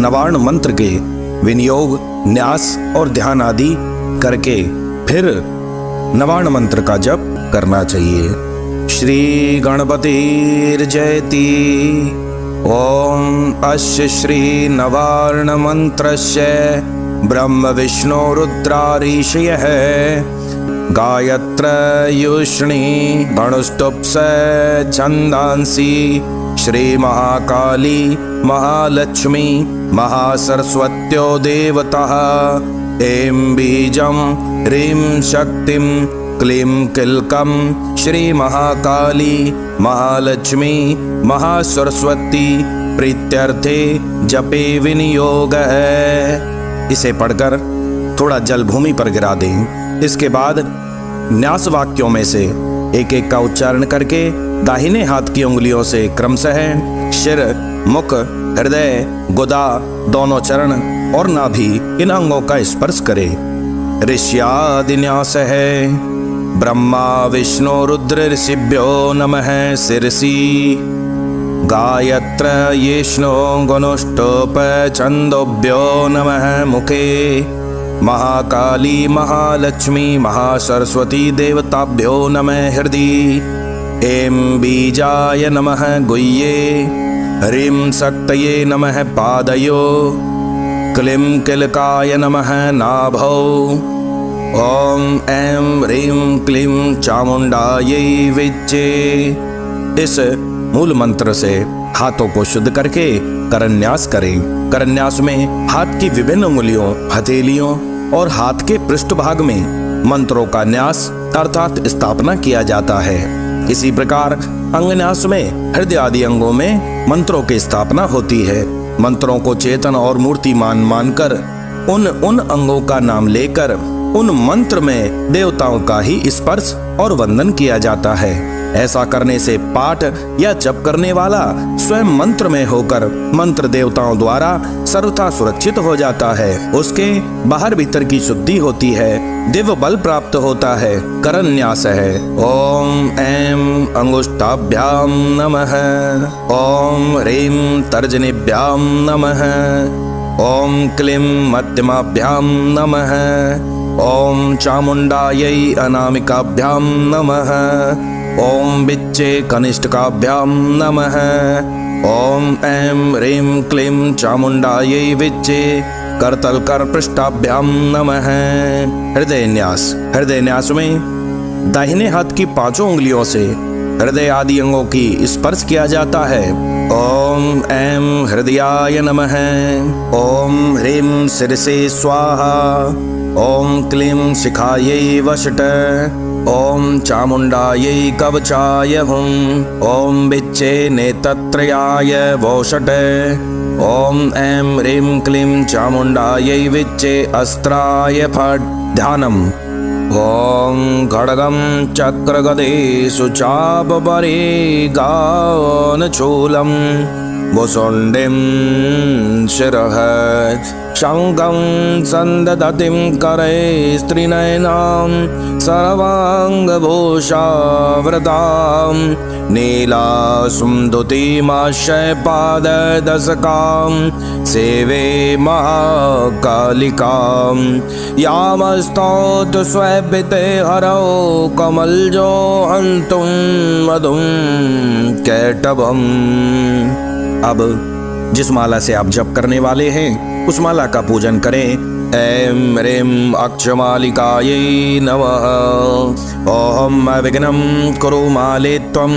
नवार्ण मंत्र के विनियोग, न्यास और ध्यान आदि करके फिर नवार्ण मंत्र का जप करना चाहिए। श्री गणपतिर्जयति। ओम अस्य श्री नवार्ण मंत्रस्य ब्रह्म विष्णु रुद्रारीशयः गायत्रयुष्णी गणुष्टुप्स छंदांसी श्री महाकाली महालक्ष्मी महासरस्वत्यो देवता ऐं बीजं ह्रीं शक्तिं क्लीं किल्कं श्री महाकाली महालक्ष्मी महासरस्वती प्रीत्यर्थे जपे विनियोग है। इसे पढ़कर थोड़ा जल भूमि पर गिरा दें। इसके बाद न्यास वाक्यों में से एक एक का उच्चारण करके दाहिने हाथ की उंगलियों से क्रमशः सिर, मुख, हृदय, गुदा, दोनों चरण और नाभि इन अंगों का स्पर्श करें। ऋष्यादि न्यास है। ब्रह्मा विष्णु रुद्र ऋषिभ्यो नमः शिरसि गायत्र येष्णो गणुष्टोप छंदोभ्यो नमः मुखे महाकाली महालक्ष्मी महासरस्वती देवताभ्यो नमः हृदि ऐं बीजाय नमः गुह्ये ह्रीं शक्तये नमः पादयो क्लीं किलकाय नमः नाभौ ओम ऐं ह्रीं क्लीं चामुंडायै विच्चे। इस मूल मंत्र से हाथों को शुद्ध करके करन्यास करें। करन्यास में हाथ की विभिन्न उंगलियों, हथेलियों और हाथ के पृष्ठभाग में मंत्रों का न्यास अर्थात स्थापना किया जाता है। इसी प्रकार अंगन्यास में हृदय आदि अंगों में मंत्रों की स्थापना होती है। मंत्रों को चेतन और मूर्तिमान मानकर उन अंगों का नाम लेकर उन मंत्र में देवताओं का ही स्पर्श और वंदन किया जाता है। ऐसा करने से पाठ या जप करने वाला स्वयं मंत्र में होकर मंत्र देवताओं द्वारा सर्वथा सुरक्षित हो जाता है। उसके बाहर भीतर की शुद्धि होती है, दिव्य बल प्राप्त होता है। करन्यास है। ओम ऐं अंगुष्ठाभ्याम नमः ओम ह्रीं तर्जनीभ्याम नमः ओम क्लीं मध्यमाभ्याम नमः ओम चामुंडायै अनामिकाभ्याम नमः ओम बिच्चे कनिष्ठकाभ्याम नमः ओम ऐं ह्रीं क्लीं चामुंडायै विच्चे करतलकर पृष्ठाभ्याम नमः। हृदय न्यास। हृदय न्यास में दाहिने हाथ की पांचों उंगलियों से हृदय आदि अंगों की स्पर्श किया जाता है। ओम ऐं हृदयाय नमः ओम ह्रीं शिरसे स्वाहा ओम क्लीं शिखायै वषट ओम चामुंडायै कवचाय हुं ओम बिच्चे नेत्रत्रयाय वोषट ओम ऐं ह्रीं क्लीं चामुंडायै विच्चे अस्त्राय फट्। ध्यानम्। ओम खड्गं चक्रगदेषु चापपरे गानचूलं वसुण्डीं शिरः शङ्खं सन्दधतिं करे स्त्रीनयनां सर्वाङ्गभूषावृतां नीलासुन्दुतिमाशय पाददशकां सेवे महाकालिकां यामस्तौत स्वैपिते हरौ कमलजो हन्तुं मधुं कैटभम्। अब जिस माला से आप जप करने वाले हैं उस माला का पूजन करें। ऐं ह्रीं अक्षमालिकायै नमः ओम अविघ्नं कुरु माले त्वं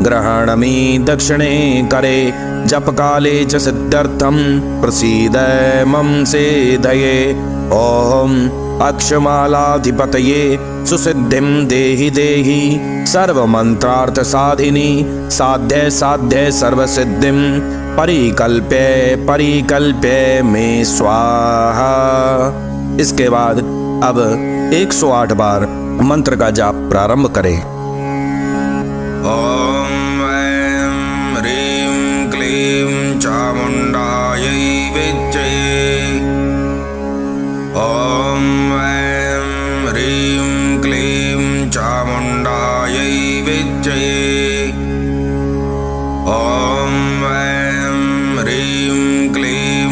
ग्रहणमि दक्षिणे करे जप काले च सिद्ध्यर्थं प्रसीद मम सेधये। ओम अक्षमालाधिपतये सुसिद्धिं देहि देहि सर्वमंत्रार्थ साधिनी साध्य साध्य सर्वसिद्धिं परिकल्प्य परिकल्प्य में स्वाहा। इसके बाद अब 108 बार मंत्र का जाप प्रारंभ करें। ओम ऐं ह्रीं क्लीं चामुंडायै विच्चे ओम ऐं ह्रीं क्लीं चामुंडायै विच्चे ओम ऐं ह्रीं क्लीं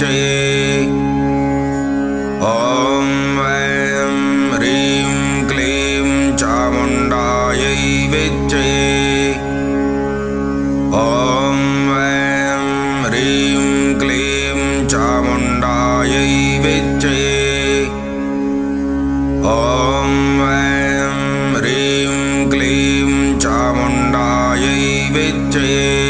विच्चये ॐ ऐं ह्रीं क्लीं चामुण्डायै विच्चये ॐ ऐं ह्रीं क्लीं चामुण्डायै विच्चये ॐ ऐं ह्रीं क्लीं चामुण्डायै विच्चये